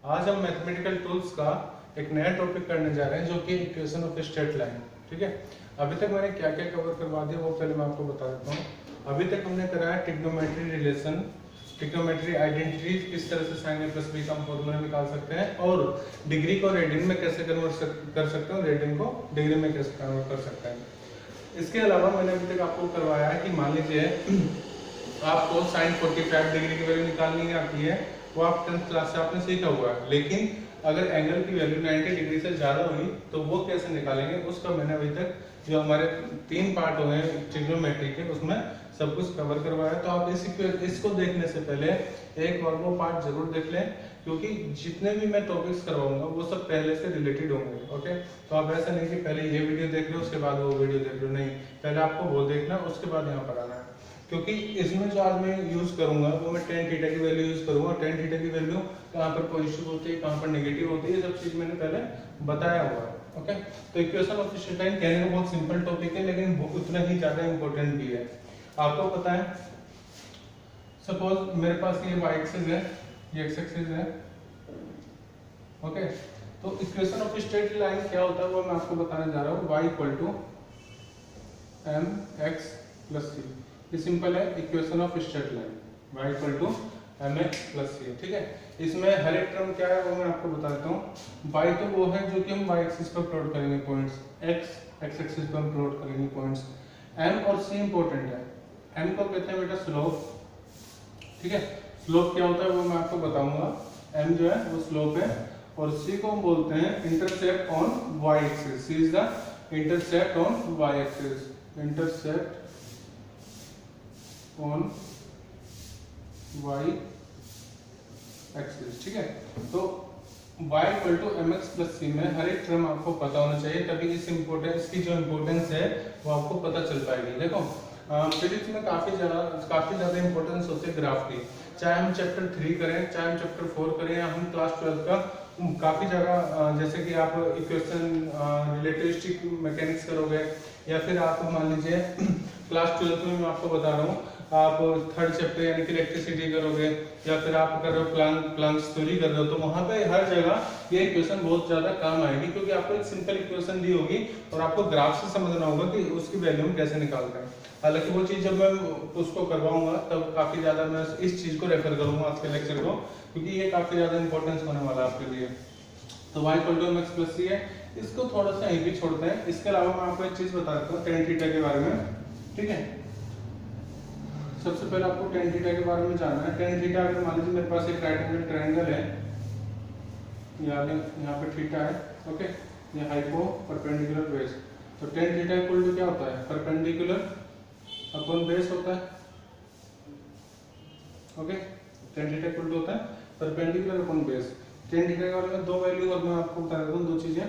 आज हम mathematical tools का एक नया टॉपिक करने जा रहे हैं जो कि इक्वेशन ऑफ स्ट्रेट लाइन। ठीक है, अभी तक मैंने क्या क्या कवर करवा दिया वो पहले मैं आपको बता देता हूँ। अभी तक हमने कराया ट्रिग्नोमेट्री रिलेशन, ट्रिग्नोमेट्री आइडेंटिटी, किस तरह से साइन ए प्लस बी का हम फॉर्मूला निकाल सकते हैं, और डिग्री को रेडियन में कैसे कन्वर्ट कर सकते हैं, रेडियन को डिग्री में कैसे कन्वर्ट कर सकते हैं। इसके अलावा मैंने अभी तक आपको करवाया है कि मान लीजिए आपको साइन 45 डिग्री की वैल्यू निकालनी आती है, वो आप 10th क्लास से आपने सीखा हुआ है, लेकिन अगर एंगल की वैल्यू 90 डिग्री से ज्यादा हुई तो वो कैसे निकालेंगे, उसका मैंने अभी तक जो हमारे 3 पार्ट हुए हैं ट्रिग्नोमेट्री के उसमें सब कुछ कवर करवाया। तो आप इसको देखने से पहले एक बार वो पार्ट जरूर देख लें, क्योंकि जितने भी मैं टॉपिक्स करवाऊंगा वो सब पहले से रिलेटेड होंगे। ओके, तो आप ऐसा नहीं कि पहले ये वीडियो देख लो उसके बाद वो वीडियो देख लो, नहीं, पहले आपको वो देखना उसके बाद यहाँ पर आना है। क्योंकि इसमें जो आज मैं यूज करूंगा वो मैं tan थीटा की वैल्यू यूज करूंगा। tan थीटा की वैल्यू कहाँ पर पॉजिटिव होती है, कहाँ पर नेगेटिव होती है, ये सब चीज मैंने पहले बताया हुआ है। ओके, तो इक्वेशन ऑफ स्ट्रेट लाइन कहने का बहुत सिंपल टॉपिक है, लेकिन उतना ही ज्यादा इंपॉर्टेंट भी है। आपको पता है, सपोज मेरे पास ये y एक्सिस है, ये x एक्सिस है। ओके, तो इक्वेशन ऑफ स्ट्रेट लाइन क्या होता है वो मैं आपको बताने जा रहा हूँ। y equal to mx plus c, ये सिंपल है equation of straight line, y equal to mx plus c। ठीक है, इसमें हर एक टर्म क्या है वो मैं आपको बता देता हूँ। y तो वो है जो कि हम y एक्सिस पर प्लॉट करेंगे पॉइंट्स, x एक्सिस पर हम प्लॉट करेंगे पॉइंट्स। m और c इंपॉर्टेंट है। m को कहते हैं बेटा स्लोप। ठीक है, स्लोप क्या होता है वो मैं आपको बताऊंगा। m जो है वो स्लोप है, और c को हम बोलते हैं intercept on y axis. c is the intercept on y axis, intercept on y axis. ठीक है, तो y equal to mx plus c में हर एक टर्म आपको पता होना चाहिए, तभी इस की जो इम्पोर्टेंस है वो आपको पता चल पाएगी। देखो फिजिक्स में काफी ज्यादा इंपॉर्टेंस होती है ग्राफ की, चाहे हम चैप्टर 3 करें, चाहे हम चैप्टर 4 करें, या हम क्लास 12 का काफी जगह, जैसे कि आप इक्वेशन रिलेटिविस्टिक मैकेनिक्स करोगे, या फिर आप मान लीजिए क्लास 12 में मैं आपको बता रहा हूँ, आप 3rd चैप्टर यानी कि इलेक्ट्रिसिटी करोगे, या फिर आप कर रहे हो प्लांक्स थ्योरी कर रहे हो, तो वहां पे हर जगह ये इक्वेशन बहुत ज्यादा काम आएगी, क्योंकि आपको एक सिंपल इक्वेशन दी होगी और आपको ग्राफ से समझना होगा कि उसकी वैल्यू हम कैसे निकालते हैं। हालांकि वो चीज जब मैं उसको करवाऊंगा तब काफी ज्यादा मैं इस चीज को रेफर करूंगा आज के लेक्चर को, क्योंकि ये काफी ज्यादा इंपॉर्टेंस होने वाला है आपके लिए। तो y equal to mx plus c है, इसको थोड़ा सा यहीं भी छोड़ते हैं। इसके अलावा मैं आपको एक चीज बता देता हूँ tan थीटा के बारे में। ठीक है, सबसे पहले आपको tan थीटा के बारे में जानना है। tan थीटा अगर मान लीजिए मेरे पास एक राइट एंगल ट्रायंगल है, यहाँ पे थीटा है, ओके, ये हाइपो परपेंडिकुलर बेस, तो tan थीटा इक्वल टू क्या होता है, परपेंडिकुलर अपॉन बेस होता है। Okay, tan theta equal to होता है perpendicular upon base. tan theta के बारे में दो वैल्यू और मैं आपको बता देता हूँ, दो चीजें।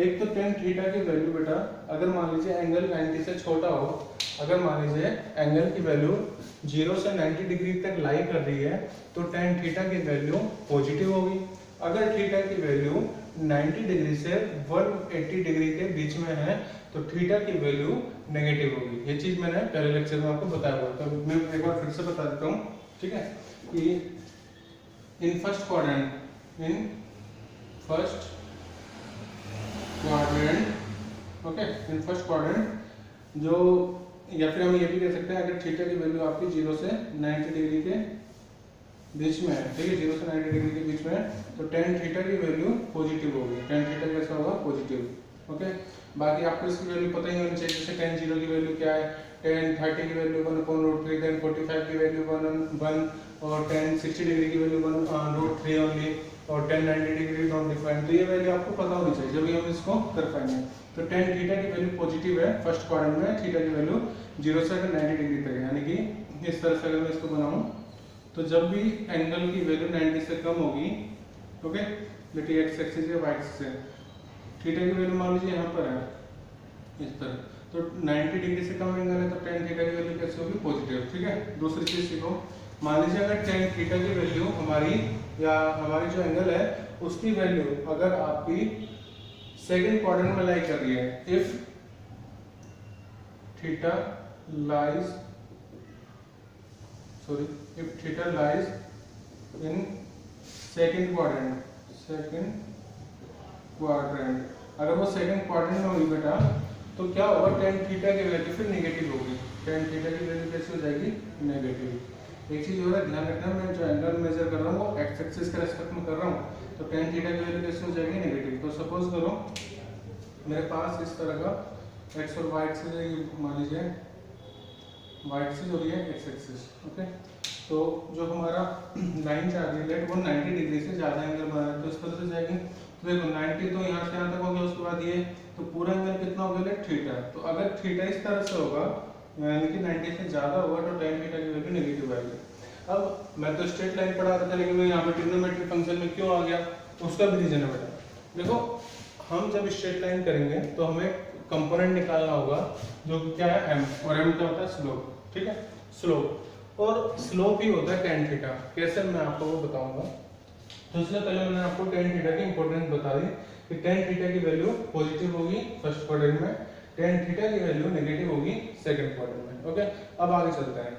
एक तो tan थीटा की वैल्यू बेटा, अगर मान लीजिए एंगल 90 से छोटा हो, अगर मान लीजिए एंगल की वैल्यू 0 से 90 डिग्री तक लाई कर रही है, तो tan थीटा की वैल्यू पॉजिटिव होगी। अगर थीटा की वैल्यू 90 डिग्री से 180 डिग्री के बीच में है तो थीटा की वैल्यू नेगेटिव होगी। ये चीज मैंने पहले लेक्चर में आपको बताया हुआ, तो मैं एक बार फिर से बता देता हूँ। ठीक है, कि in first quadrant, okay, in first quadrant जो, या फिर हम ये भी कह सकते हैं अगर थीटा की वैल्यू आपकी 0 से 90 डिग्री के बीच में है, ठीक है, 0 से 90 डिग्री के बीच में है, तो tan थीटा की वैल्यू पॉजिटिव होगी। tan थीटा कैसा होगा, पॉजिटिव। ओके, बाकी आपको इसकी वैल्यू पता ही होनी चाहिए, जैसे tan 0 की वैल्यू क्या है, tan 30 की वैल्यू 1/√3, tan 45 की वैल्यू 1, और tan 60 डिग्री की वैल्यू 1/√3 ओनली, और tan 90 डिग्री नॉट डिफाइंड। तो ये वैल्यू आपको पता होनी चाहिए जब हम इसको कर पाएंगे। तो tan थीटा की वैल्यू पॉजिटिव है फर्स्ट क्वाड्रेंट में, थीटा की वैल्यू 0 से 90 डिग्री तक है, यानी कि इस तरह से अगर मैं इसको बनाऊं, तो जब भी एंगल की वैल्यू 90 से कम होगी, ओके, देखिए x एक्सिस या y एक्सिस है, थीटा की वैल्यू मान लीजिए यहाँ पर है इस तरह, तो 90 डिग्री से कम एंगल है तो tan थीटा की वैल्यू कैसे होगी, पॉजिटिव। ठीक है, दूसरी चीज सीखो, मान लीजिए अगर tan थीटा की वैल्यू हमारी, या हमारी जो एंगल है उसकी वैल्यू अगर आपकी सेकंड क्वाड्रेंट में लाई कर रही है, if theta lies in second quadrant second quadrant, अगर वो सेकंड क्वाड्रेंट में होगी बेटा तो क्या होगा, टेन थीटा की वैल्यू फिर नेगेटिव होगी। टेन थीटा की वैल्यू कैसे हो जाएगी, नेगेटिव। एक चीज और ध्यान रखना, मैं जो एंगल मेजर कर रहा हूँ वो एक्स एक्सिस के रेस्पेक्ट में कर रहा हूँ, तो टेन थीटा की वैल्यू कैसे हो जाएगी, नेगेटिव। तो सपोज करो मेरे पास इस तरह का एक्स और वाई एक्सिस है, मान लीजिए वाई एक्सिस और ये एक्स एक्सिस, ओके। तो जो हमारा लाइन जा रही है वो 90 डिग्री से ज़्यादा एंगल बना है, तो इस तरह से जाएगी। तो देखो 90 तो यहाँ से यहाँ तक हो गया, उसके बाद ये तो पूरा एंगल कितना हो गया, थीटा। तो अगर थीटा इस तरह से होगा यानी कि 90 से ज़्यादा होगा तो tan थीटा की वैल्यू नेगेटिव आएगी। अब मैं तो स्ट्रेट लाइन पढ़ा रहा था, लेकिन यहाँ पे ट्रिग्नोमेट्रिक फंक्शन में क्यों आ गया, उसका भी रीजन है बेटा। देखो हम जब स्ट्रेट लाइन करेंगे तो हमें कंपोनेंट निकालना होगा जो कि क्या है, m, और m क्या होता है, स्लोप, ठीक है, स्लोप। और स्लोप ही होता है tan थीटा। कैसे, मैं आपको वो बताऊंगा। तो इसलिए पहले मैंने आपको tan थीटा की इंपॉर्टेंस बता दी कि tan थीटा की वैल्यू पॉजिटिव होगी फर्स्ट क्वाड्रेंट में, tan थीटा की वैल्यू नेगेटिव होगी सेकंड क्वाड्रेंट में, ओके। अब आगे चलते हैं।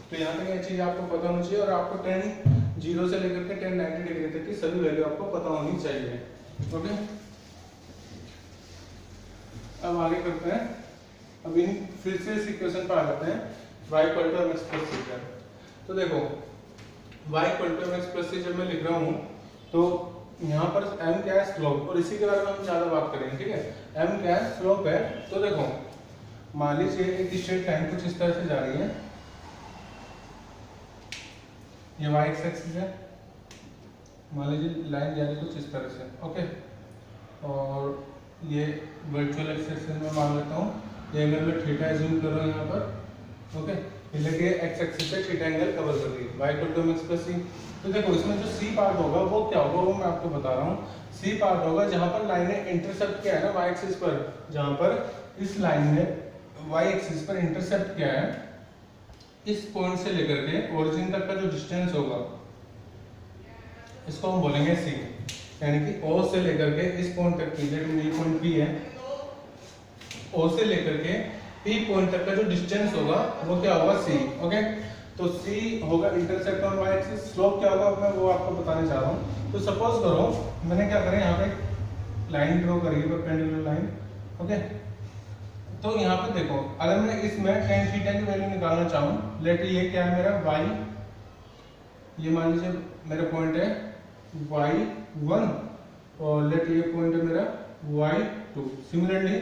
तो यहाँ तक ये चीज आपको पता होनी चाहिए, और आपको tan 0 से लेकर के tan 90 डिग्री तक की सभी वैल्यू आपको पता होनी चाहिए, ओके। अब आगे करते हैं, अब इन फिर से इस इक्वेशन पर आ जाते हैं, y equal to mx plus c। तो देखो y equal to mx plus c जब मैं लिख रहा हूँ तो यहाँ पर m क्या है, स्लोप, और इसी के बारे में हम ज्यादा बात करेंगे, ठीक है। m क्या है, स्लोप है। तो देखो मान लीजिए एक स्ट्रेट लाइन कुछ इस तरह से जा रही है, ये y एक्सिस है, मान लीजिए लाइन जा रही है कुछ इस तरह से, ओके। और ये वर्चुअल एक्सिस में मान लेता हूँ, ये एंगल में थीटा एज्यूम करो यहाँ पर, ओके। ये एक्स एक्सिस से थीटा एंगल कवर कर रही है, y equal to mx plus c। तो देखो इसमें जो c पार्ट होगा वो क्या होगा, वो मैं आपको बता रहा हूँ। c पार्ट होगा जहाँ पर लाइन ने इंटरसेप्ट किया है ना y एक्सिस पर, जहाँ पर इस लाइन ने y एक्सिस पर इंटरसेप्ट किया है, इस पॉइंट से लेकर के ओरिजिन तक का जो डिस्टेंस होगा इसको हम बोलेंगे c, यानी कि O से लेकर के इस पॉइंट तक की, ये पॉइंट P है, O से लेकर के P पॉइंट तक का जो डिस्टेंस होगा वो क्या होगा, c, ओके। तो c होगा intersect on y axis, slope क्या होगा मैं वो आपको बताने जा रहा हूँ। तो सपोज करो मैंने क्या करें, यहाँ पे लाइन ड्रॉ करी है, परपेंडिकुलर लाइन, ओके। तो यहाँ पे देखो अगर मैं इसमें tan थीटा की वैल्यू निकालना चाहूँ, लेट ये क्या है मेरा y, ये मान लीजिए मेरा पॉइंट है y1, और लेट ये पॉइंट है मेरा y2। सिमिलरली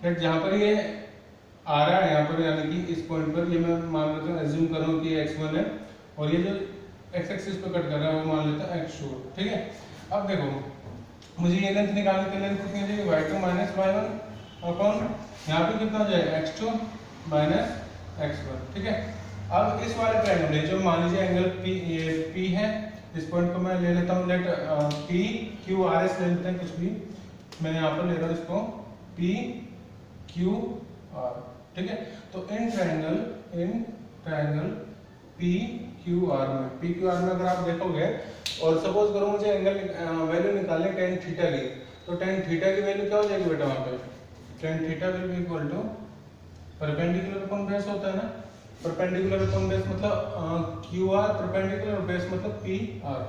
लेट जहाँ पर ये आ रहा है यहाँ पर, यानी कि इस पॉइंट पर ये मैं मान लेता हूँ, एज्यूम कर रहा हूँ कि ये x1 है, और ये जो x एक्सिस पे कट कर रहा है वो मान लेता है x2, ठीक है। अब देखो मुझे ये लेंथ निकालने के लिए कितनी चाहिए, y2 माइनस y1 अपॉन यहाँ पे कितना हो जाएगा, x2 माइनस x1, ठीक है। अब इस वाले ट्रायंगल जो मान लीजिए एंगल p, ये p है, इस पॉइंट को मैं ले लेता हूँ, late p q r s ले लेते हैं, कुछ भी मैं यहाँ पर ले रहा हूँ इसको p q r, ठीक है। तो in triangle p q r में, p q r में अगर आप देखोगे, और सपोज करो मुझे एंगल वैल्यू निकालनी tan थीटा की, तो tan थीटा की वैल्यू क्या हो जाएगी बेटा, वहाँ पे tan theta will be equal to perpendicular upon base होता है ना, परपेंडिकुलर अपॉन बेस मतलब क्यू आर परपेंडिकुलर, बेस मतलब पी आर।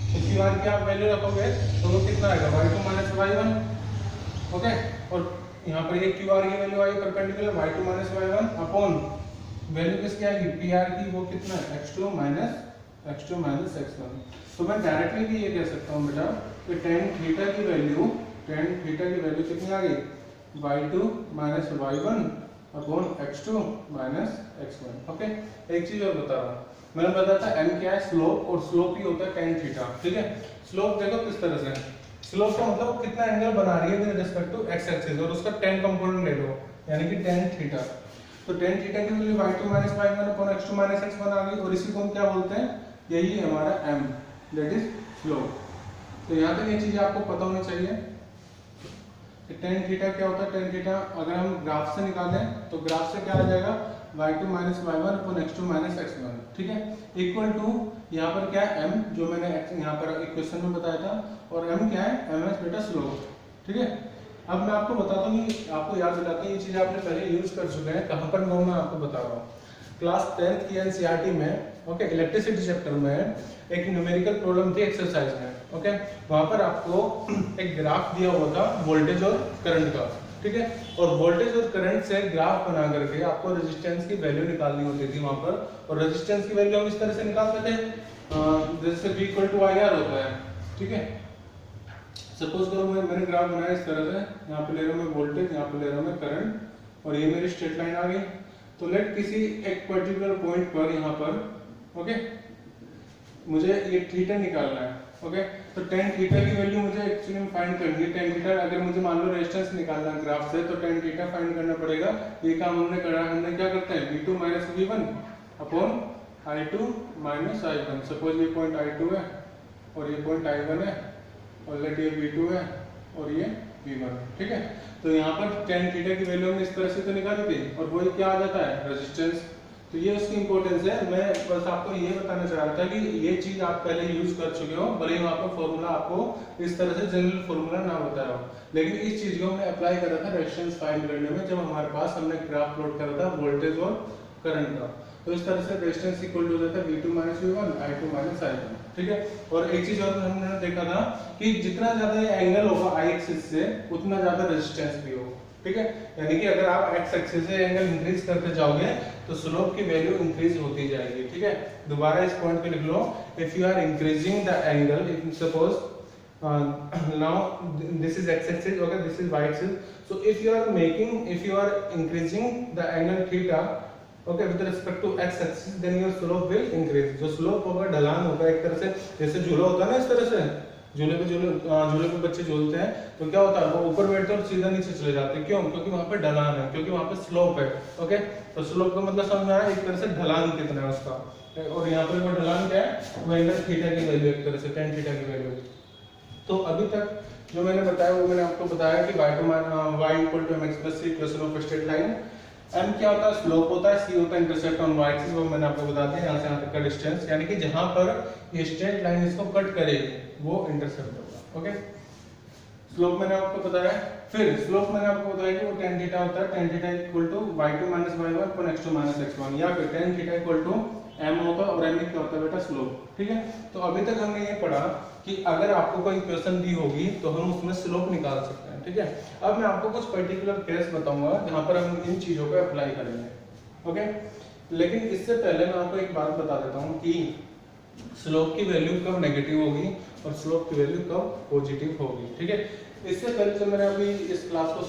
तो क्यू आर की आप वैल्यू रखोगे तो वो कितना आएगा, y2 माइनस y1, ओके। और यहाँ पर ये क्यू आर की value I perpendicular y2 minus y1 upon value किसकी आएगी, पी आर की, वो कितना है x2 माइनस x1। तो मैं डायरेक्टली भी ये कह सकता हूँ बेटा कि tan थीटा की वैल्यू कितनी आ गई, y2 minus y1 upon x2 minus x1, okay. एक चीज और बता रहा हूँ, मैंने बताया था m क्या है, स्लोप, और स्लोप ही होता है tan थीटा, ठीक है। स्लोप देखो किस तरह से, स्लोप का मतलब कितना एंगल बना रही है with respect to x axis, और उसका tan कंपोनेंट ले लो, यानी कि tan थीटा। तो tan थीटा की value y2 minus y1 upon x2 minus x1 आ गई, और इसी को हम क्या बोलते हैं, यही है हमारा m, दैट इज स्लोप। तो यहाँ तक ये चीज आपको पता होनी चाहिए कि tan थीटा क्या होता है। tan थीटा अगर हम ग्राफ से निकालें तो ग्राफ से क्या आ जाएगा, y2 minus y1 upon x2 minus x1, ठीक है, इक्वल टू यहाँ पर क्या है m, जो मैंने यहाँ पर इक्वेशन में बताया था, और m क्या है, ms बेटा स्लोप, ठीक है। अब मैं आपको बताता हूँ, आपको याद दिलाता हूँ, ये चीज आपने पहले यूज कर चुके हैं, कहाँ पर नो मैं आपको बता रहा हूँ। क्लास 10th की एनसीईआरटी में, ओके, इलेक्ट्रिसिटी चैप्टर में एक न्यूमेरिकल प्रॉब्लम थी एक्सरसाइज में, ओके, वहां पर आपको एक ग्राफ दिया हुआ था वोल्टेज और करंट का, ठीक है, और वोल्टेज और करंट से ग्राफ बना करके आपको रेजिस्टेंस की वैल्यू निकालनी होती थी वहां पर, और रेजिस्टेंस की वैल्यू हम इस तरह से निकालते थे, जैसे V = IR होता है, ठीक है। सपोज करो मैंने ग्राफ बनाया इस तरह से, यहाँ पे ले रहा हूँ मैं वोल्टेज, यहाँ पे ले रहा हूँ मैं करंट, और ये मेरी स्ट्रेट लाइन आ गई। तो लेट किसी एक पर्टिकुलर पॉइंट पर यहाँ पर, ओके, मुझे ये थीटा निकालना है, ओके। तो tan थीटा की वैल्यू मुझे एक्चुअली में फाइंड करनी है। tan थीटा अगर मुझे मान लो रेजिस्टेंस निकालना है ग्राफ से, तो tan थीटा फाइंड करना पड़ेगा। ये काम हमने करा, हमने क्या करते हैं, V2 - V1 upon I2 - I1। Suppose ये पॉइंट I2 है और ये पॉइंट I1 है, और लेट ये V2 है और ये V1, ठीक है। तो यहाँ पर tan थीटा की वैल्यू हमने इस तरह से तो निकाली थी, और वो क्या आ जाता है, रेजिस्टेंस। तो ये उसकी इंपॉर्टेंस है। मैं बस आपको ये बताना चाह रहा था कि ये चीज आप पहले यूज कर चुके हो, भले ही वहाँ पर फॉर्मूला आपको इस तरह से जनरल फॉर्मूला ना बताया हो, लेकिन इस चीज को हमने अप्लाई करा था रेजिस्टेंस फाइंड करने में, जब हमारे पास हमने ग्राफ प्लॉट करा था वोल्टेज और करंट का। तो इस तरह से रेजिस्टेंस इक्वल हो जाता है V2 - V1 I2 - I1, ठीक है। और एक चीज और हमने देखा था कि जितना ज्यादा ये एंगल होगा I एक्सिस से, उतना ज्यादा रेजिस्टेंस भी होगा, ठीक है। यानी कि अगर आप x एक्सिस से एंगल इंक्रीज करते जाओगे तो स्लोप की वैल्यू इंक्रीज होती जाएगी, ठीक है। दोबारा इस पॉइंट पे लिख लो, if you are increasing the angle, if suppose now this is x axis, okay, this is y axis, so if you are increasing the angle theta, okay, with respect to x axis, then your slope will increase। जो slope होगा, ढलान होगा, एक तरह से जैसे झूला होता है ना, इस तरह से झूले पे बच्चे झूलते हैं, तो क्या होता है, वो ऊपर बैठते हैं और सीधा नीचे चले जाते हैं। क्यों? क्योंकि वहां पे ढलान है, क्योंकि वहां पे स्लोप है, ओके। तो स्लोप का मतलब समझ में आया, एक तरह से ढलान कितना है उसका, और यहाँ पर वो ढलान क्या है, वो एंगल थीटा की वैल्यू, एक तरह से tan थीटा की वैल्यू। तो अभी तक जो मैंने बताया वो मैंने आपको बताया कि y = mx + c equation of straight line. m क्या होता है, स्लोप होता है, c होता है इंटरसेप्ट ऑन y एक्सिस, वो मैंने आपको बता दिया। यहाँ से यहाँ तक का डिस्टेंस, यानी कि जहां पर ये स्ट्रेट लाइन इसको कट करेगी वो इंटरसेप्ट होगा, ओके। स्लोप मैंने आपको बताया। फिर स्लोप मैंने आपको बताया कि वो tan थीटा होता है, tan theta = y2 - y1 upon x2 - x1, या फिर tan थीटा = m होता है, और m क्या होता है बेटा, स्लोप, ठीक है। तो अभी तक हमने ये पढ़ा कि अगर आपको कोई इक्वेशन दी होगी तो हम उसमें स्लोप निकाल सकते हैं, ठीक है। अब मैं आपको कुछ पर्टिकुलर केस बताऊंगा जहां पर हम इन चीजों को अप्लाई करेंगे, ओके। लेकिन इससे पहले मैं आपको एक बात बता देता हूं कि स्लोप की वैल्यू कब नेगेटिव होगी और स्लोप की वैल्यू कब पॉजिटिव होगी, ठीक है। इससे पहले जब मैंने अभी इस क्लास को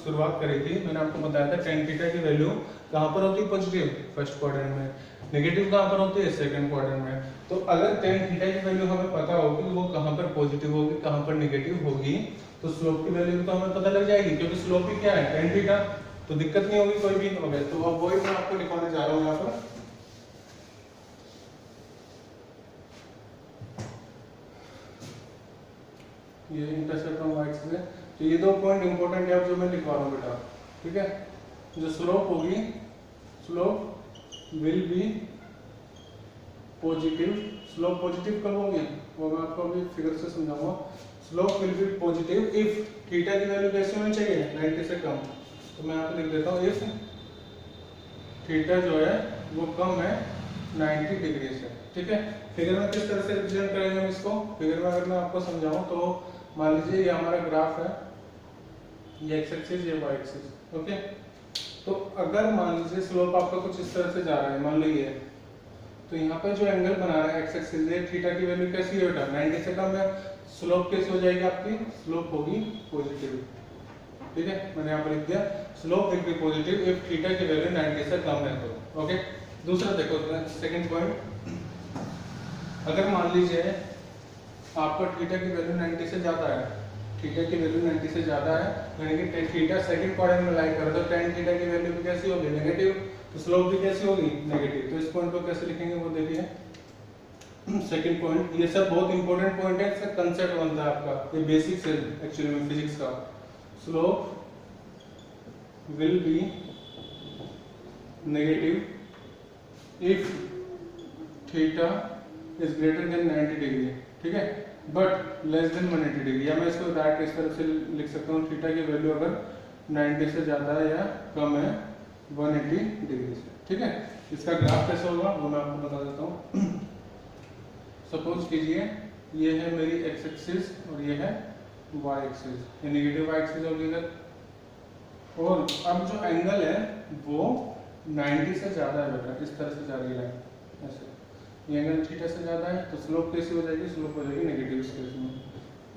शुरुआत करी थी, मैंने आपको बताया था tan थीटा की वैल्यू कहां पर होती है, पॉजिटिव फर्स्ट क्वाड्रेंट में, नेगेटिव कहां पर होती है, सेकंड क्वाड्रेंट में। तो अगर tan थीटा की वैल्यू हमें पता होगी वो कहां पर पॉजिटिव होगी, कहां पर नेगेटिव होगी, तो स्लोप की वैल्यू तो हमें पता लग जाएगी, क्योंकि स्लोप ही क्या है, tan थीटा, तो दिक्कत नहीं होगी कोई भी। ओके, तो अब वही मैं आपको लिखवाने जा रहा हूं यहाँ पर। ये इंटरसेप्ट ऑन y एक्सिस है, तो ये दो पॉइंट इंपॉर्टेंट है जो मैं लिखवा रहा हूँ बेटा, ठीक है। जो स्लोप होगी, slope will be positive. Slope positive कब होगी वो मैं आपको अभी फिगर से समझाऊंगा। Slope will be positive if theta की वैल्यू कैसे होनी चाहिए, 90 से कम। तो मैं यहाँ पे लिख देता हूँ, इफ थीटा जो है वो कम है 90 डिग्री से, ठीक है। फिगर में किस तरह से रिप्रेजेंट करेंगे हम इसको, फिगर में अगर मैं आपको समझाऊं तो मान लीजिए ये हमारा ग्राफ है, ये x एक्सिस, ये y एक्सिस, ओके। तो अगर मान लीजिए स्लोप आपका कुछ इस तरह से जा रहा है, मान लीजिए, तो यहाँ पे जो एंगल बना रहा है x एक्सिस से, थीटा की वैल्यू कैसी है बेटा, 90 से कम है, स्लोप कैसे हो जाएगी आपकी, स्लोप होगी पॉजिटिव, ठीक है। मैंने यहाँ पर लिख दिया slope will be positive if theta की वैल्यू 90 से कम है, तो ओके। दूसरा देखो, सेकंड पॉइंट, अगर मान लीजिए आपका थीटा की वैल्यू 90 से ज्यादा है, थीटा की वैल्यू 90 से ज्यादा है, यानी कि थीटा सेकंड क्वाड्रेंट में लाई कर दो, tan थीटा की वैल्यू भी कैसी होगी, नेगेटिव, तो स्लोप भी कैसी होगी, नेगेटिव। तो इस पॉइंट को कैसे लिखेंगे वो देखिए, सेकंड पॉइंट, ये सब बहुत इंपॉर्टेंट पॉइंट है, इसका कांसेप्ट बनता है आपका, ये बेसिक्स है एक्चुअली में फिजिक्स का। Slope will be negative if theta is greater than 90 degree, ठीक है, बट लेस देन 180 डिग्री। या मैं इसको डायरेक्ट इस तरह से लिख सकता हूँ, थीटा की वैल्यू अगर 90 से ज्यादा है या कम है 180 डिग्री से, ठीक है। इसका ग्राफ कैसे होगा वो मैं आपको बता देता हूँ। सपोज कीजिए ये है मेरी एक्स एक्सिस और ये है वाई एक्सिस, ये नेगेटिव वाई एक्सिस होगी इधर। और अब जो एंगल है वो 90 से ज़्यादा है बेटा, इस तरह से जा रही है लाइन ऐसे, ये एंगल थीटा से ज़्यादा है तो स्लोप कैसी हो जाएगी, स्लोप हो जाएगी नेगेटिव इस केस में।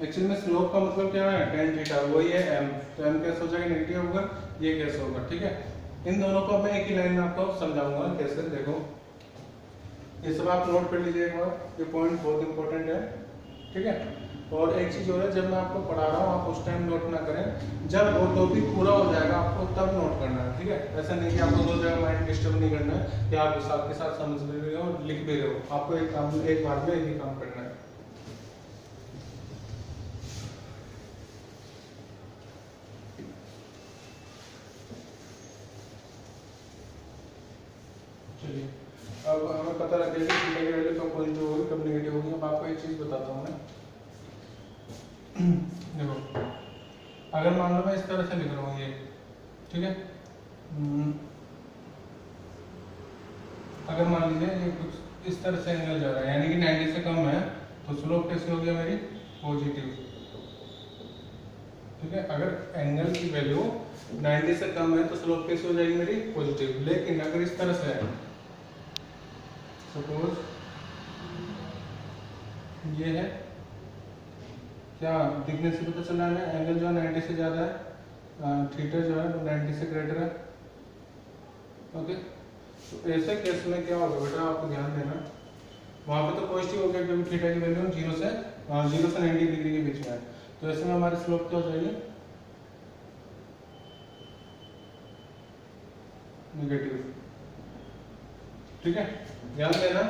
एक्चुअली में स्लोप का मतलब क्या है, tan थीटा, वही है m, तो m कैसे हो जाएगा, नेगेटिव होगा, ये कैसे होगा, ठीक है। इन दोनों को मैं एक ही लाइन में आपको समझाऊंगा कैसे, देखो ये सब आप नोट कर लीजिए एक बार, ये पॉइंट बहुत इंपॉर्टेंट है, ठीक है। और एक चीज और है, जब मैं आपको पढ़ा रहा हूँ आप उस टाइम नोट ना करें, जब वो टॉपिक पूरा हो जाएगा आपको तब नोट करना है, ठीक है। ऐसा नहीं कि आपको 2 जगह माइंड डिस्टर्ब नहीं करना है, कि आप साथ के साथ समझ भी रहे हो लिख भी रहे हो, आपको एक काम, एक बार में एक ही काम करना है। चलिए अब हमें पता लग गया कि थीटा की वैल्यू कब पॉजिटिव होगी कब नेगेटिव होगी। अब आपको एक चीज बताता हूँ मैं, देखो अगर मान लो मैं इस तरह से लिख रहा हूँ ये, ठीक है, अगर मान लीजिए ये कुछ इस तरह से एंगल जा रहा है, यानी कि 90 से कम है, तो स्लोप कैसे हो गया मेरी, पॉजिटिव, ठीक है। अगर एंगल की वैल्यू 90 से कम है तो स्लोप कैसे हो जाएगी मेरी, पॉजिटिव। लेकिन अगर इस तरह से है, सपोज ये है, क्या दिखने से पता चला है एंगल जो है 90 से ज्यादा है, थीटा जो है वो 90 से ग्रेटर है, ओके। तो ऐसे केस में क्या होगा बेटा, आपको ध्यान देना, वहां पे तो पॉजिटिव हो गया क्योंकि थीटा की वैल्यू 0 से 90 डिग्री के बीच में है, तो ऐसे में हमारी स्लोप क्या हो जाएगी, नेगेटिव, ठीक है। ध्यान देना,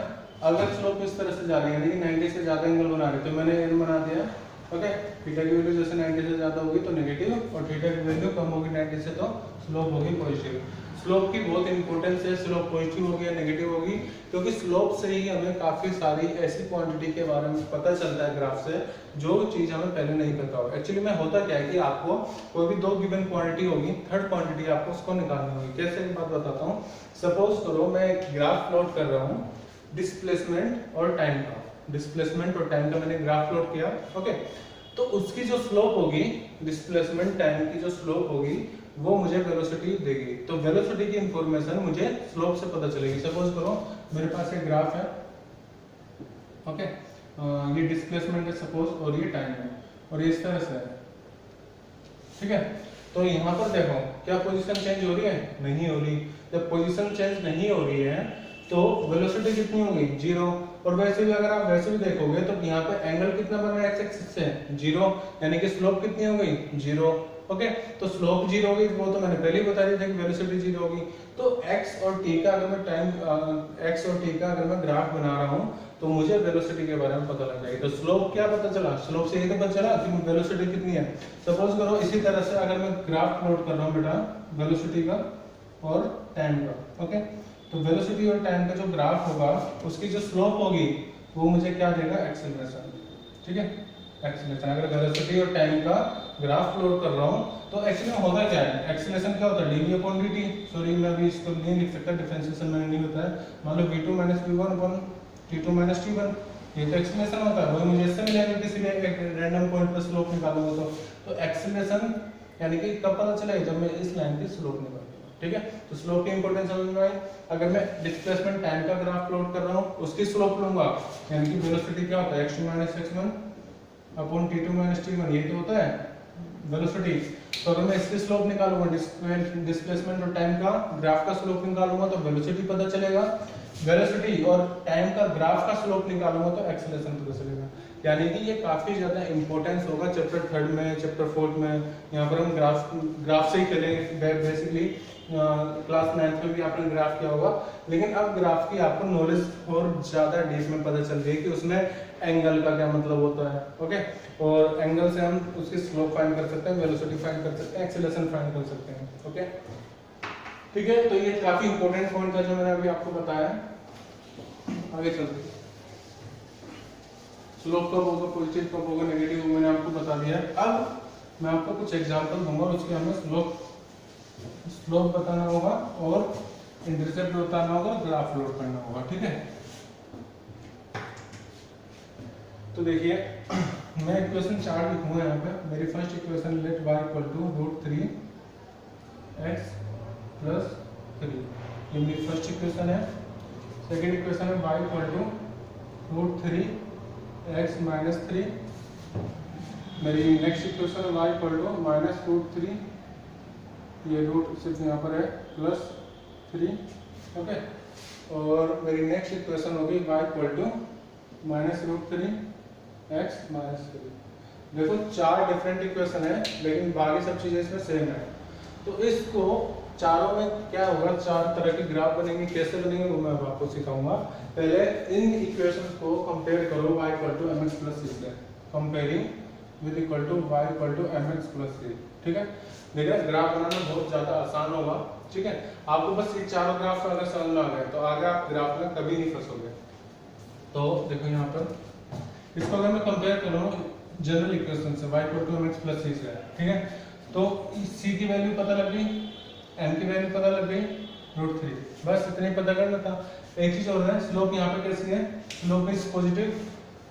अगर स्लोप इस तरह से जा रही है यानी कि 90 से ज्यादा एंगल बना रही है, तो मैंने n बना दिया, ओके। थीटा की वैल्यू जैसे 90 से ज्यादा होगी तो नेगेटिव, और थीटा की वैल्यू कम होगी 90 से तो स्लोप होगी पॉजिटिव। स्लोप की बहुत इंपॉर्टेंस है, स्लोप पॉजिटिव होगी या नेगेटिव होगी, क्योंकि स्लोप से ही हमें काफी सारी ऐसी क्वांटिटी के बारे में पता चलता है ग्राफ से, जो चीज हमें पहले नहीं पता हो। एक्चुअली में होता क्या है कि आपको कोई भी 2 गिवन क्वांटिटी होगी, थर्ड क्वांटिटी आपको उसको निकालनी होगी। कैसे एक बात बताता हूँ, सपोज करो मैं एक ग्राफ प्लॉट कर रहा हूँ डिस्प्लेसमेंट और टाइम का, डिस्प्लेसमेंट और टाइम का मैंने ग्राफ प्लॉट किया, ओके। तो उसकी जो स्लोप होगी, डिस्प्लेसमेंट टाइम की जो स्लोप होगी वो मुझे वेलोसिटी देगी, तो वेलोसिटी की इंफॉर्मेशन मुझे स्लोप से पता चलेगी। सपोज करो मेरे पास एक ग्राफ है, ओके, ये डिस्प्लेसमेंट है सपोज, और ये टाइम है, और ये इस तरह से है, ठीक है। तो यहाँ पर देखो क्या पोजीशन चेंज हो रही है, नहीं हो रही। जब पोजीशन चेंज नहीं हो रही है तो वेलोसिटी कितनी होगी, 0। और वैसे भी अगर आप वैसे भी देखोगे तो यहाँ पे एंगल कितना बन रहा है एक्स एक्सिस से, 0, यानी कि स्लोप कितनी हो गई, 0, ओके। तो स्लोप 0 होगी, वो तो मैंने पहले ही बता दिया था कि वेलोसिटी 0 होगी। तो x और t का अगर मैं x और t का अगर मैं ग्राफ बना रहा हूँ तो मुझे वेलोसिटी के बारे में पता लग जाएगी। तो स्लोप क्या पता चला, स्लोप से ये तो पता चला कि वेलोसिटी कितनी है। सपोज करो इसी तरह से अगर मैं ग्राफ प्लॉट कर रहा हूँ बेटा वेलोसिटी का और टाइम का, ओके, तो वेलोसिटी और टाइम का जो ग्राफ होगा उसकी जो स्लोप होगी वो मुझे क्या देगा, एक्सेलरेशन, ठीक है, एक्सेलरेशन। अगर वेलोसिटी और टाइम का ग्राफ प्लॉट कर रहा हूँ तो एक्चुअली में होगा क्या है, एक्सेलरेशन क्या होता है, dv अपॉन dt। सॉरी मैं अभी इसको नहीं लिख सकता, डिफरेंशिएशन मैंने नहीं बताया। मान लो v2 minus v1 upon t2 minus t1, ये तो एक्सेलरेशन होता है, वही मुझे इससे मिलेगा किसी भी एक रैंडम पॉइंट पर स्लोप निकालूंगा। तो एक्सेलरेशन यानी कि कब पता चलेगा, जब मैं इस लाइन की स्लोप निकालूंगा, ठीक है। तो स्लोप की इंपॉर्टेंस समझ में आई। अगर मैं डिस्प्लेसमेंट टाइम का ग्राफ प्लॉट कर रहा हूँ उसकी स्लोप लूंगा, यानी कि वेलोसिटी क्या होता है, x2 minus x1 upon t2 minus t1, ये तो होता है वेलोसिटी। तो अगर मैं इसकी स्लोप निकालूंगा, डिस्प्लेसमेंट और टाइम का ग्राफ का स्लोप निकालूंगा तो वेलोसिटी पता चलेगा, वेलोसिटी और टाइम का ग्राफ का स्लोप निकालूंगा तो एक्सेलरेशन पता चलेगा। यानी कि ये काफी ज्यादा इंपॉर्टेंस होगा चैप्टर 3 में, चैप्टर 4 में। यहाँ पर हम ग्राफ से ही चलेंगे बेसिकली। क्लास 9th में भी आपने ग्राफ किया होगा, लेकिन अब ग्राफ की आपको नॉलेज और ज्यादा डीप में पता चल रही है कि उसमें एंगल का क्या मतलब होता है, ओके। और एंगल से हम उसकी स्लोप फाइंड कर सकते हैं, वेलोसिटी फाइंड कर सकते हैं, एक्सेलरेशन फाइंड कर सकते हैं, ओके, ठीक है। तो ये काफी इंपॉर्टेंट पॉइंट था जो मैंने अभी आपको बताया। आगे चलते हैं, स्लोप कब होगा, पॉजिटिव कब होगा, नेगेटिव होगा, मैंने आपको बता दिया। अब मैं आपको कुछ एग्जांपल दूंगा, उसके हमें स्लोप बताना होगा और इंटरसेप्ट बताना होगा, ग्राफ प्लॉट करना होगा, ठीक है। तो देखिए मैं इक्वेशन 4 लिखूंगा यहाँ पे। मेरी first equation let y equal to √3x plus 3, ये मेरी फर्स्ट इक्वेशन है। सेकेंड इक्वेशन है y equal to √3x minus 3। मेरी नेक्स्ट इक्वेशन है y इक्वल टू माइनस √3, ये रूट सिर्फ यहाँ पर है, प्लस 3। ओके, और मेरी नेक्स्ट इक्वेशन होगी y equal to minus √3x minus 3। देखो 4 डिफरेंट इक्वेशन है, लेकिन बाकी सब चीजें इसमें सेम है। तो इसको चारों में क्या होगा, 4 तरह के ग्राफ बनेंगे। कैसे बनेंगे वो मैं आपको सिखाऊंगा। पहले इन इक्वेशंस को कंपेयर करो y equal to mx plus c से, comparing with equal to y equal to mx plus c। ठीक है, देखिए ग्राफ बनाना बहुत ज्यादा आसान होगा। ठीक है, आपको बस ये चारों ग्राफ अगर समझ में आ गए तो आगे आप ग्राफ में कभी नहीं फंसोगे। तो देखो यहाँ पर इसको अगर मैं कंपेयर करूँ जनरल इक्वेशन से y equal to mx plus c से, ठीक है, तो c की वैल्यू पता लग गई, m की वैल्यू पता लग गई, √3, बस इतना ही पता करना था। एक चीज और है, स्लोप यहाँ पे कैसी है, स्लोप इज पॉजिटिव,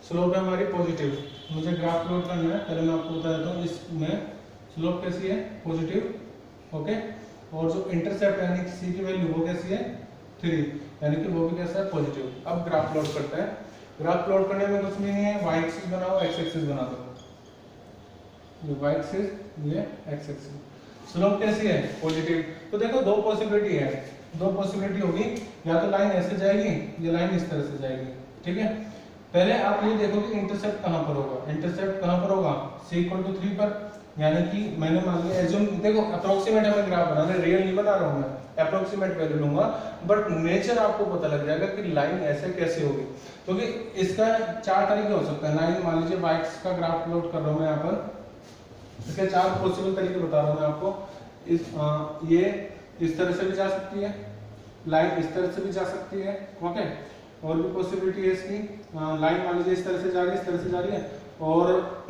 स्लोप है हमारी पॉजिटिव। मुझे ग्राफ प्लॉट करना है, पहले मैं आपको बता देता हूँ। इसमें स्लोप कैसी है, पॉजिटिव। ओके, और जो इंटरसेप्ट यानी कि c की वैल्यू वो कैसी है, 3, यानी कि वो भी कैसा है, पॉजिटिव। अब ग्राफ प्लॉट करते हैं। ग्राफ प्लॉट करने में कुछ भी नहीं है, y एक्सिस बनाओ, x एक्सिस बना दो। ये y एक्सिस, ये x एक्सिस। स्लोप कैसी है, पॉजिटिव। तो देखो दो पॉसिबिलिटी है, दो पॉसिबिलिटी होगी, या तो लाइन ऐसे जाएगी, ये लाइन इस तरह से जाएगी। ठीक है, पहले आप ये देखो कि इंटरसेप्ट कहां पर होगा। इंटरसेप्ट कहां पर होगा, c इक्वल टू 3 पर, यानी कि मैंने मान लिया एज्यूम, देखो अप्रोक्सीमेट हमें ग्राफ बनाना है, रियल नहीं बना रहा हूं मैं, अप्रोक्सीमेट वैल्यू लूंगा, बट नेचर आपको पता लग जाएगा कि लाइन ऐसे कैसे होगी। क्योंकि इसका 4 तरीके हो सकते हैं। लाइन मान लीजिए y एक्सिस का ग्राफ प्लॉट कर रहा हूं मैं यहाँ पर, इसके 4 पॉसिबल तरीके बता रहा हूं मैं आपको। ये इस तरह से भी जा सकती है, लाइन इस तरह से भी जा सकती है। ओके, और भी पॉसिबिलिटी है इसकी, लाइन मान लीजिए इस तरह से जा रही है, इस तरह से जा रही है, और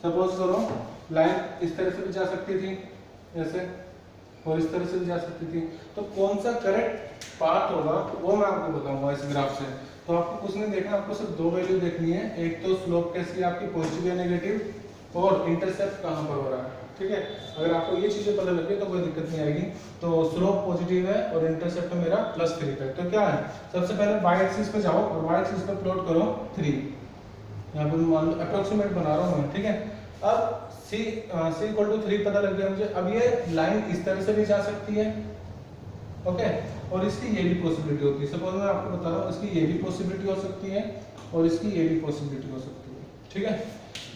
सपोज करो लाइन इस तरह से भी जा सकती थी ऐसे, और इस तरह से भी जा सकती थी। तो कौन सा करेक्ट पाथ होगा वो मैं आपको बताऊंगा इस ग्राफ से। तो आपको कुछ नहीं देखना, आपको सिर्फ 2 वैल्यू देखनी है, एक तो स्लोप कैसी है आपकी, पॉजिटिव या नेगेटिव, और इंटरसेप्ट कहां पर हो रहा है। ठीक है, अगर आपको ये चीजें पता लग गई तो कोई दिक्कत नहीं आएगी। तो स्लोप पॉजिटिव है और इंटरसेप्ट मेरा +3 है। तो क्या है, सबसे पहले y एक्सिस पे जाओ और y एक्सिस पे प्लॉट करो 3, यहाँ पर मान लो अप्रोक्सीमेट बना रहा हूँ मैं। ठीक है, अब c इक्वल टू 3 पता लग गया मुझे। अब ये लाइन इस तरह से भी जा सकती है, ओके, और इसकी ये भी पॉसिबिलिटी होती है। सपोज मैं आपको बता रहा हूँ, इसकी ये भी पॉसिबिलिटी हो सकती है और इसकी ये भी पॉसिबिलिटी हो सकती है। ठीक है,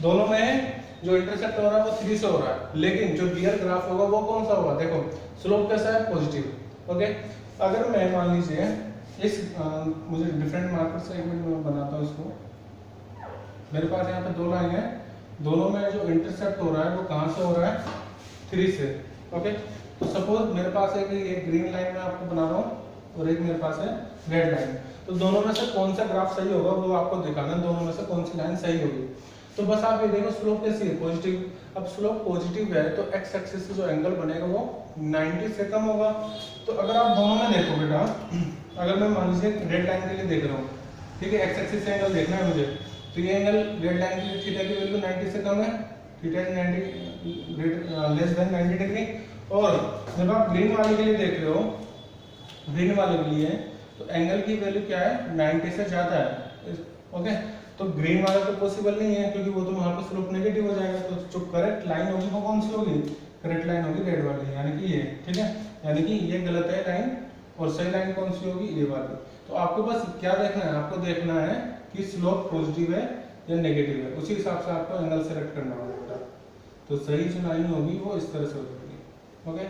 दोनों में जो इंटरसेप्ट हो रहा है वो 3 से हो रहा है, लेकिन जो रियल ग्राफ होगा वो कौन सा होगा, देखो स्लोप कैसा है, पॉजिटिव। ओके, अगर मैं मान लीजिए इस मुझे डिफरेंट मार्कर से एक मिनट में बनाता हूँ इसको। मेरे पास यहाँ पे 2 लाइन है, दोनों में जो इंटरसेप्ट हो रहा है वो कहां से हो रहा है, 3 से। ओके, तो सपोज मेरे पास एक ग्रीन लाइन में आपको बना रहा हूं और एक मेरे पास है रेड लाइन। तो दोनों में से कौन सा ग्राफ सही होगा वो आपको दिखाना है, दोनों में से कौन सी लाइन सही होगी। तो बस आप ये देखो स्लोप कैसी है, पॉजिटिव। अब स्लोप पॉजिटिव है तो एक्स एक्सिस से जो एंगल बनेगा वो 90 से कम होगा। तो अगर आप दोनों में देखो बेटा, अगर मैं मान लीजिए रेड लाइन के लिए देख रहा हूँ, ठीक है, एक्स एक्सिस से एंगल देखना है मुझे, तो ये एंगल रेड लाइन के लिए थीटा की वैल्यू 90 से कम है, theta is 90 less than 90 degree. और जब आप ग्रीन वाले के लिए देख रहे हो, ग्रीन वाले के लिए तो एंगल की वैल्यू क्या है, 90 से ज्यादा है। ओके, तो ग्रीन वाला तो पॉसिबल नहीं है क्योंकि वो तो वहां पर स्लोप नेगेटिव हो जाएगा। तो जो करेक्ट लाइन होगी वो कौन सी होगी, करेक्ट लाइन होगी रेड वाली, यानी कि ये। ठीक है, यानी कि ये गलत है लाइन, और सही लाइन कौन सी होगी, ये वाली। तो आपको बस क्या देखना है, आपको देखना है कि स्लोप पॉजिटिव है या नेगेटिव है, उसी हिसाब से आपको एंगल सेलेक्ट करना होगा। तो सही जो लाइन होगी वो इस तरह से होगी। ओके,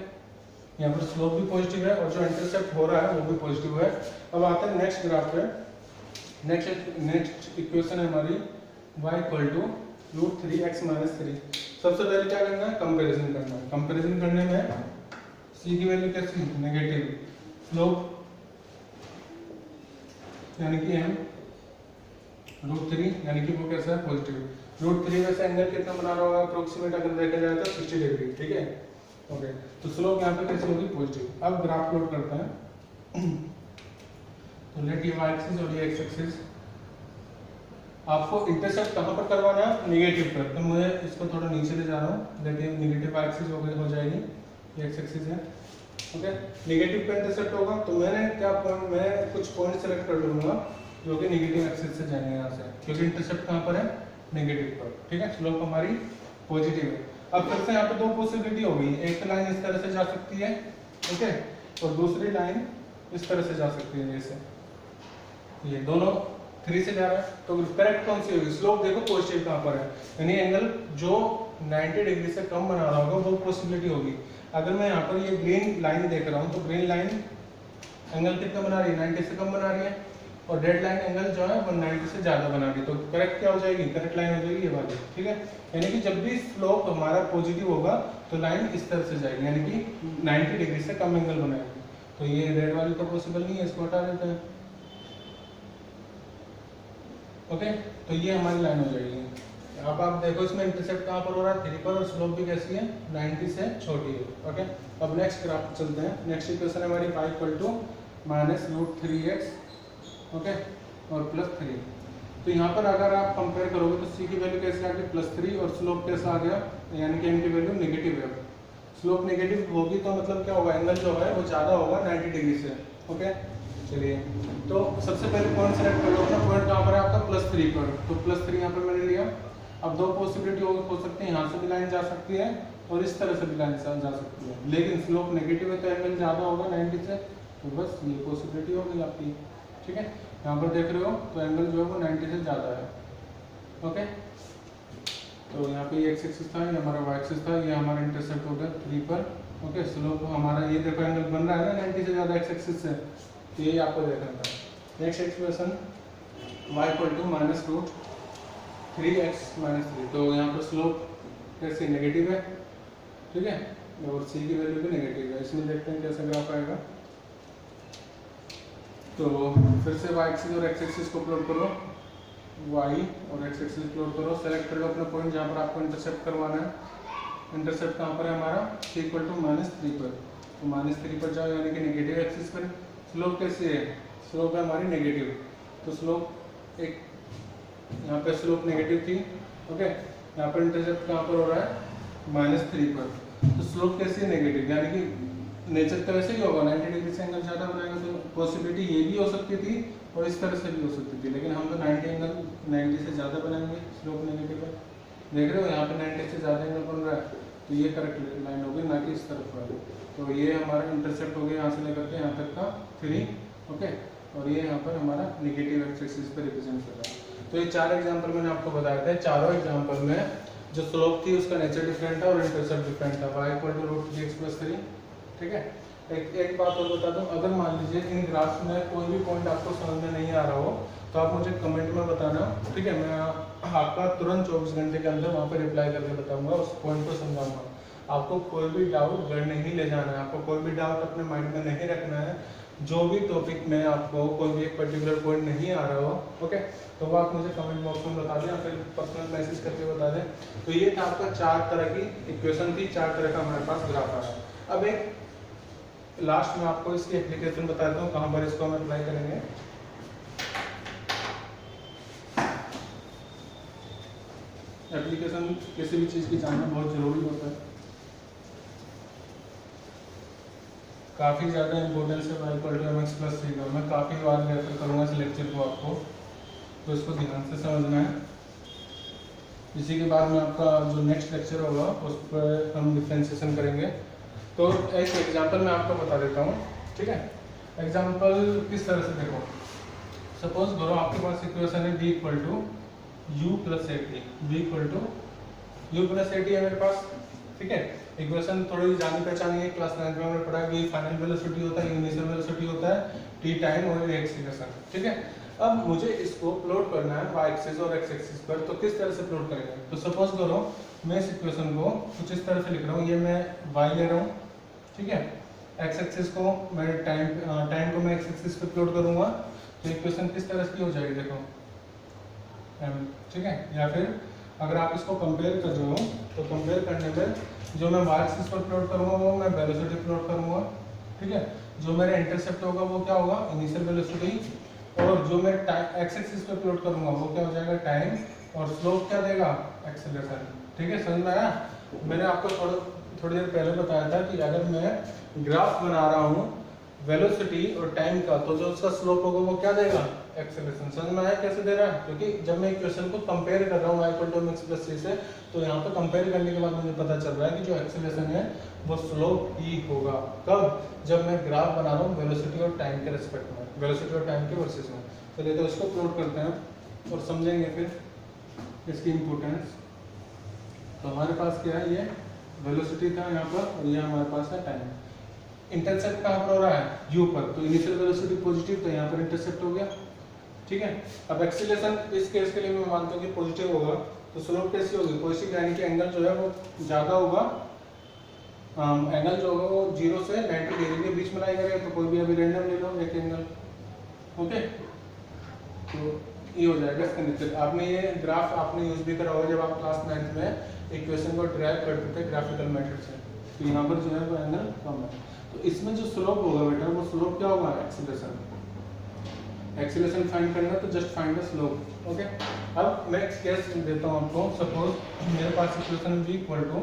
यहाँ पर स्लोप भी पॉजिटिव है और जो इंटरसेप्ट हो रहा है वो भी पॉजिटिव है। अब आते हैं नेक्स्ट ग्राफ पे। नेक्स्ट इक्वेशन है हमारी y equal to √3x minus 3। सबसे पहले क्या करना है, कंपैरिजन करना है। कंपैरिजन करने में c की वैल्यू कैसी, नेगेटिव, स्लोप यानी कि हम √3 यानी कि वो कैसा है, पॉजिटिव। √3 में से एंगल कितना बना रहा होगा, अप्रोक्सीमेट अगर देखा जाए तो 60 डिग्री। ठीक है, ओके, तो स्लोप यहाँ पे कैसे होगी, पॉजिटिव। अब ग्राफ प्लॉट करते हैं। तो लेट ये y एक्सिस और ये x एक्सिस, आपको इंटरसेप्ट कहाँ पर करवाना है, नेगेटिव पर। तो मैं इसको थोड़ा नीचे ले जा रहा हूँ, देखिए नेगेटिव एक्सिस हो जाएगी, ये एक्स एक्सिस है, ओके। नेगेटिव पे इंटरसेप्ट होगा तो मैंने क्या पॉइंट, मैं कुछ पॉइंट सेलेक्ट कर लूंगा जो कि नेगेटिव एक्सिस से जाएंगे यहाँ से, क्योंकि इंटरसेप्ट कहाँ पर है, नेगेटिव पर, ठीक है। स्लोप हमारी पॉजिटिव है। अब फिर से यहाँ पे दो पॉसिबिलिटी होगी, एक लाइन इस तरह से जा सकती है, ओके, और दूसरी लाइन इस तरह से जा सकती है, जैसे ये दोनों 3 से जा रहा है, तो करेक्ट कौन सी होगी, स्लोप देखो पॉजिटिव कहाँ पर है, यानी एंगल जो 90 डिग्री से कम बना रहा होगा वो पॉसिबिलिटी होगी। अगर मैं यहाँ पर ये ग्रीन लाइन देख रहा हूँ तो ग्रीन लाइन एंगल कितना बना रही है, 90 से कम बना रही है, और रेड लाइन एंगल जो है वो 90 से ज्यादा बना रही है, तो करेक्ट क्या हो जाएगी, करेक्ट लाइन हो जाएगी ये वाली, ठीक है। यानी कि जब भी स्लोप हमारा पॉजिटिव होगा तो लाइन इस तरह से जाएगी, यानी कि 90 डिग्री से कम एंगल बनाएगी। तो ये रेड वाली तो पॉसिबल नहीं है, इसको हटा देते हैं, ओके। तो ये हमारी लाइन हो जाएगी। अब आप देखो इसमें इंटरसेप्ट कहाँ पर हो रहा है, 3 पर, और स्लोप भी कैसी है, 90 से छोटी है, ओके। अब नेक्स्ट ग्राफ चलते हैं। नेक्स्ट इक्वेशन है हमारी y = -√3x, ओके, और +3। तो यहाँ पर अगर आप कंपेयर करोगे तो c की वैल्यू कैसे आ गई, +3, और स्लोप कैसा आ गया, यानी कि m की वैल्यू नेगेटिव है। स्लोप नेगेटिव होगी तो मतलब क्या होगा, एंगल जो है वो ज़्यादा होगा 90 डिग्री से, ओके। चलिए, तो सबसे पहले पॉइंट सेलेक्ट कर लो अपना, पॉइंट कहाँ पर है आपका, +3 पर, तो +3 यहाँ पर मैंने लिया। अब दो पॉसिबिलिटी हो सकती है, यहाँ से भी लाइन जा सकती है और इस तरह से भी लाइन जा सकती है, लेकिन स्लोप नेगेटिव है तो एंगल ज़्यादा होगा 90 से, तो बस ये पॉसिबिलिटी होगी आपकी, ठीक है। यहाँ पर देख रहे हो तो एंगल जो है वो 90 से ज़्यादा है, ओके। तो यहाँ पे ये एक्स एक्सिस था, ये हमारा वाई एक्सिस था, ये हमारा इंटरसेप्ट हो गया 3 पर, ओके। स्लोप हमारा ये देखो एंगल बन रहा है ना 90 से ज़्यादा एक्स एक्सिस से, तो ये आपको देखना था। नेक्स्ट एक्सप्रेशन y = -√3x - 3, तो यहाँ पर स्लोप कैसे नेगेटिव है, ठीक है, और c की वैल्यू भी नेगेटिव है। इसमें देखते हैं कैसे ग्राफ आएगा। तो फिर से y एक्सिस और x एक्सिस को प्लॉट करो, y और x एक्सिस प्लॉट करो, सेलेक्ट कर लो अपना पॉइंट जहाँ पर आपको इंटरसेप्ट करवाना है। इंटरसेप्ट कहाँ पर है हमारा, c = -3 पर, तो -3 पर जाओ, यानी कि नेगेटिव एक्सिस पर। स्लोप कैसी है, स्लोप है हमारी नेगेटिव, तो स्लोप एक यहाँ पे स्लोप नेगेटिव थी, ओके। यहाँ पर इंटरसेप्ट कहाँ पर हो रहा है, -3 पर, तो स्लोप कैसी है, नेगेटिव, यानी कि नेचर तो वैसे ही होगा 90 डिग्री से एंगल ज़्यादा बनाएगा, तो पॉसिबिलिटी ये भी हो सकती थी और इस तरह से भी हो सकती थी, लेकिन हम तो 90 से ज़्यादा बनाएंगे, स्लोप नेगेटिव है। देख रहे हो यहाँ पे 90 से ज़्यादा एंगल बन रहा है, तो ये करेक्ट लाइन होगी, ना कि इस तरफ वाली। तो ये हमारा इंटरसेप्ट हो गया यहाँ से लेकर के यहाँ तक का 3, ओके, और ये यहाँ पर हमारा नेगेटिव एक्सिस पे रिप्रेजेंट कर रहा है। तो ये 4 एग्जांपल मैंने आपको बताया था, चारों एग्जांपल में जो स्लोप थी उसका नेचर डिफरेंट था और इंटरसेप्ट डिफरेंट था, y = √3x + 3, ठीक है। एक बात और बता दूं, अगर मान लीजिए इन ग्राफ्स में कोई भी पॉइंट आपको समझ में नहीं आ रहा हो तो आप मुझे कमेंट में बताना, ठीक है, मैं आपका तुरंत 24 घंटे के अंदर वहाँ पर रिप्लाई करके बताऊंगा, उस पॉइंट को समझाऊंगा। आपको कोई भी डाउट घर नहीं ले जाना है, आपको कोई भी डाउट अपने माइंड में नहीं रखना है। जो भी टॉपिक में आपको कोई भी एक पर्टिकुलर पॉइंट नहीं आ रहा हो, ओके, तो वो आप मुझे कमेंट बॉक्स में बता दें या फिर पर्सनल मैसेज करके बता दें। तो ये था आपका 4 तरह की इक्वेशन थी, 4 तरह का हमारे पास ग्राफ आ रहा है। अब एक लास्ट में आपको इसकी एप्लीकेशन बता देता हूँ, कहाँ पर इसको हम अप्लाई करेंगे। एप्लीकेशन किसी भी चीज़ की जानना बहुत ज़रूरी होता है, काफ़ी ज़्यादा इंपॉर्टेंस है y = mx + 3 का। मैं काफ़ी बार रेफर करूँगा इस लेक्चर को आपको, तो इसको ध्यान से समझना है। इसी के बाद में आपका जो नेक्स्ट लेक्चर होगा उस पर हम डिफरेंशिएशन करेंगे। तो एक एग्जांपल मैं आपको बता देता हूँ, ठीक है। एग्जांपल किस तरह से देखो, सपोज करो आपके पास इक्वेशन है b = u + 80, b = u + 80 है मेरे पास, ठीक है। इक्वेशन थोड़ी जानी पहचानी है, क्लास 9 में हमने पढ़ा है कि फाइनल वेलोसिटी होता है, इनिशियल वेलोसिटी होता है, t टाइम और एक्सीलरेशन, ठीक है। अब मुझे इसको प्लॉट करना है y एक्सिस और x एक्सिस पर, तो किस तरह से प्लॉट करेंगे। तो सपोज करो मैं इस इक्वेशन को कुछ इस तरह से लिख रहा हूँ, ये मैं y ले रहा हूँ, ठीक है। x एक्सिस को मैं टाइम को मैं x एक्सिस पे प्लॉट करूँगा, तो इक्वेशन किस तरह की हो जाएगी, देखो m, ठीक है। या फिर अगर आप इसको कंपेयर कर रहे हो तो कंपेयर करने में जो मैं y एक्सिस पर प्लॉट करूँगा वो मैं वेलोसिटी प्लॉट करूँगा, ठीक है। जो मेरा इंटरसेप्ट होगा वो क्या होगा, इनिशियल वेलोसिटी और जो मैं टाइम एक्स एक्सिस पे प्लॉट करूंगा वो क्या हो जाएगा टाइम, और स्लोप क्या देगा एक्सेलरेशन। ठीक है, समझ में आया? मैंने आपको थोड़ी देर पहले बताया था कि अगर मैं ग्राफ बना रहा हूँ वेलोसिटी और टाइम का, तो जो उसका स्लोप होगा वो क्या देगा एक्सेलरेशन। समझ में आया कैसे दे रहा है? क्योंकि जब मैं इक्वेशन को कंपेयर कर रहा हूँ y=mx+c से, तो यहाँ पे कंपेयर करने के बाद मुझे पता चल रहा है कि जो एक्सेलरेशन है वो स्लोप ही होगा। कब? जब मैं ग्राफ बना रहा हूँ वेलोसिटी और टाइम के रिस्पेक्ट में, वेलोसिटी और टाइम के वर्सेस में। चलिए तो इसको प्लॉट करते हैं और समझेंगे फिर इसकी इम्पोर्टेंस। तो हमारे पास क्या है, ये वेलोसिटी था यहाँ पर और ये हमारे पास है टाइम। इंटरसेप्ट कहाँ पर हो रहा है? u पर, तो इनिशियल वेलोसिटी पॉजिटिव, तो यहाँ पर इंटरसेप्ट हो गया। ठीक है, अब एक्सीलरेशन इस केस के लिए मैं मानता हूँ कि पॉजिटिव होगा, तो स्लोप कैसी होगी पॉजिटिव, यानी कि एंगल जो है वो ज़्यादा होगा। एंगल जो होगा वो 0 से 90 डिग्री के बीच में लाई करेगा, तो कोई भी अभी रैंडम ले लो एक एंगल। ओके, तो ये हो जाएगा इसका नीचे। आपने ये ग्राफ आपने यूज भी करा होगा जब आप क्लास 9th में इक्वेशन को ड्राइव करते थे ग्राफिकल मेथड से। तो यहाँ पर जो है वो एंगल कम है, तो इसमें जो स्लोप होगा बेटा वो स्लोप क्या होगा एक्सीलरेशन। एक्सीलरेशन फाइंड करना है तो just find the slope. Okay, अब मैं एक केस देता हूँ आपको। सपोज मेरे पास equation v equal to,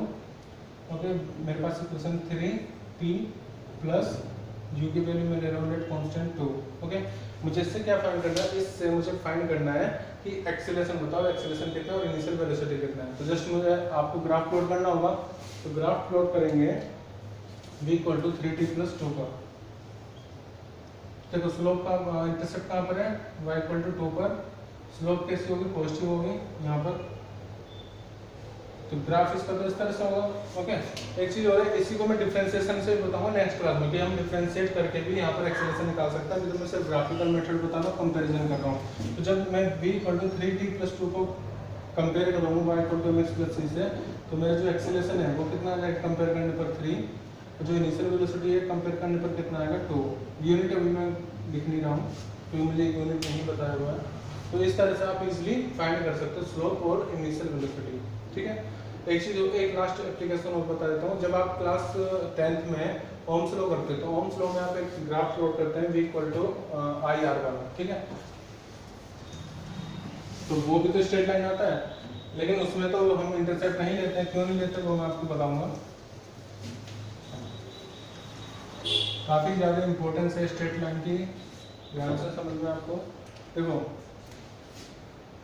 okay, मेरे पास इक्वेशन 3t प्लस u की वैल्यू मैं ले रहा हूँ कांस्टेंट 2। ओके, मुझे इससे क्या फाइंड करना है? इससे मुझे फाइंड करना है कि एक्सीलरेशन बताओ, एक्सीलरेशन कितना है और इनिशियल वेलोसिटी कितना है। तो जस्ट मुझे आपको ग्राफ प्लॉट करना होगा, तो ग्राफ प्लॉट करेंगे v equal to 3t plus 2 का। देखो स्लोप का इंटरसेप्ट कहाँ पर है? y इक्वल टू 2 पर। स्लोप कैसी होगी? पॉजिटिव होगी यहाँ पर। तो ग्राफ इसका तो इस तरह से होगा। ओके, एक चीज और है, इसी को मैं डिफरेंशिएशन से बताऊंगा नेक्स्ट क्लास में कि हम डिफरेंशिएट करके भी यहाँ पर एक्सेलरेशन निकाल सकते हैं। अभी तो मैं सिर्फ ग्राफिकल मेथड बता रहा हूँ, कंपैरिजन कर रहा हूँ। तो जब मैं v equal to 3t plus 2 को कंपेयर कर रहा हूँ y इक्वल टू mx+c से, तो मेरा जो एक्सेलरेशन है वो कितना आएगा कंपेयर करने पर 3, और जो इनिशियल वेलोसिटी है कंपेयर करने पर कितना आएगा 2। यूनिट अभी मैं लिख नहीं रहा हूँ क्योंकि मुझे यूनिट नहीं बताया हुआ है। तो इस तरह से आप इजीली फाइंड कर सकते हो स्लोप और इनिशियल वेलोसिटी। ठीक है, एक चीज एक लास्ट एप्लीकेशन और बता देता हूँ। जब आप क्लास 10th में ओम्स लॉ करते हैं, तो ओम्स लॉ में आप एक ग्राफ प्लॉट करते हैं v इक्वल टू IR वाला। ठीक है, तो वो भी तो स्ट्रेट लाइन आता है, लेकिन उसमें तो हम इंटरसेप्ट नहीं लेते हैं। क्यों नहीं लेते वो मैं आपको बताऊंगा। काफी ज्यादा इंपॉर्टेंस है स्ट्रेट लाइन की, ध्यान से समझ में आपको। देखो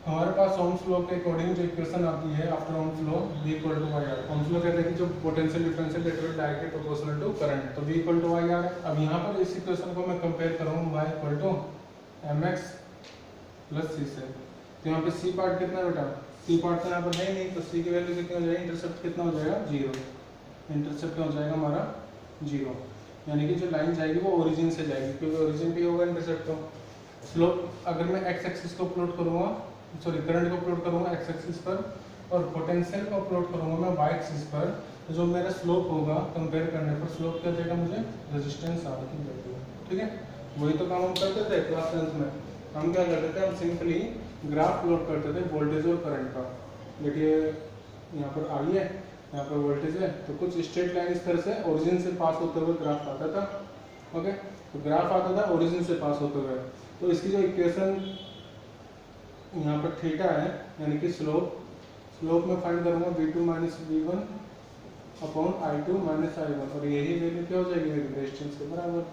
हमारे पास ओम्स लॉ के अकॉर्डिंग जो इक्वेशन आती है after Ohm's law v equal to IR। Ohm's law कहते हैं कि जो potential differential lateral directly proportional to current, तो v इक्वल टू IR है। अब यहाँ पर इस इक्वेशन को मैं कंपेयर करूँगा y equal to mx plus c से, तो यहाँ पे c पार्ट कितना है बेटा? c पार्ट तो यहाँ पर है ही नहीं, तो c की वैल्यू कितनी हो जाएगी? इंटरसेप्ट कितना हो जाएगा? 0। इंटरसेप्ट क्या हो जाएगा हमारा? 0, यानी कि जो लाइन जाएगी वो ओरिजिन से जाएगी, क्योंकि ओरिजिन भी होगा इंटरसेप्ट। तो स्लोप अगर मैं x एक्सिस को प्लॉट करूँगा, सॉरी करंट को प्लॉट करूँगा x एक्सिस पर, और पोटेंशियल को प्लॉट करूँगा मैं y एक्सिस पर, तो जो मेरा स्लोप होगा कंपेयर करने पर स्लोप क्या देगा मुझे? रेजिस्टेंस R की वैल्यू। ठीक है, वही तो काम हम करते थे क्लास 10th में। हम क्या करते थे? हम सिंपली ग्राफ प्लॉट करते थे वोल्टेज और करंट का। देखिए यहाँ पर I है, यहाँ पर वोल्टेज है, तो कुछ स्ट्रेट लाइन इस तरह से ओरिजिन से पास होते हुए ग्राफ आता था। ओके, तो ग्राफ आता था ओरिजिन से पास होते हुए। तो इसकी जो इक्वेशन यहाँ पर थीटा है, यानी कि स्लोप में फाइंड करूँगा v2 minus v1 upon i2 minus i1, और यही वैल्यू क्या हो जाएगी? रेजिस्टेंस के बराबर।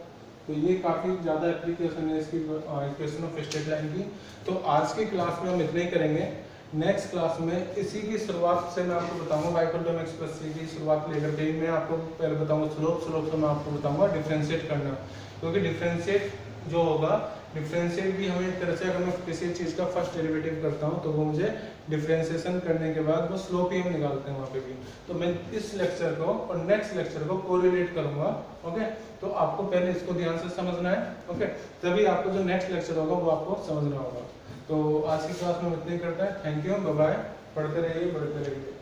तो ये काफ़ी ज़्यादा एप्लीकेशन है इसकी इक्वेशन ऑफ स्ट्रेट लाइन की। तो आज की क्लास में हम इतना ही करेंगे। नेक्स्ट क्लास में इसी की शुरुआत से मैं आपको बताऊंगा y इक्वल टू mx+c की शुरुआत लेकर के मैं आपको पहले बताऊंगा स्लोप से मैं आपको बताऊंगा डिफरेंशिएट करना, क्योंकि डिफरेंशिएट जो होगा, डिफरेंशिएट भी हमें एक तरह से अगर मैं किसी चीज़ का फर्स्ट डेरिवेटिव करता हूँ तो वो मुझे डिफरेंशिएशन करने के बाद वो स्लोप ही हम निकालते हैं वहाँ पे भी। तो मैं इस लेक्चर को और नेक्स्ट लेक्चर को कोरिलेट करूँगा। ओके, तो आपको पहले इसको ध्यान से समझना है। ओके, तभी आपको जो नेक्स्ट लेक्चर होगा वो आपको समझना होगा। तो आज की क्लास में इतना ही करते हैं। Thank you, bye bye. पढ़ते रहिए, बढ़ते रहिए।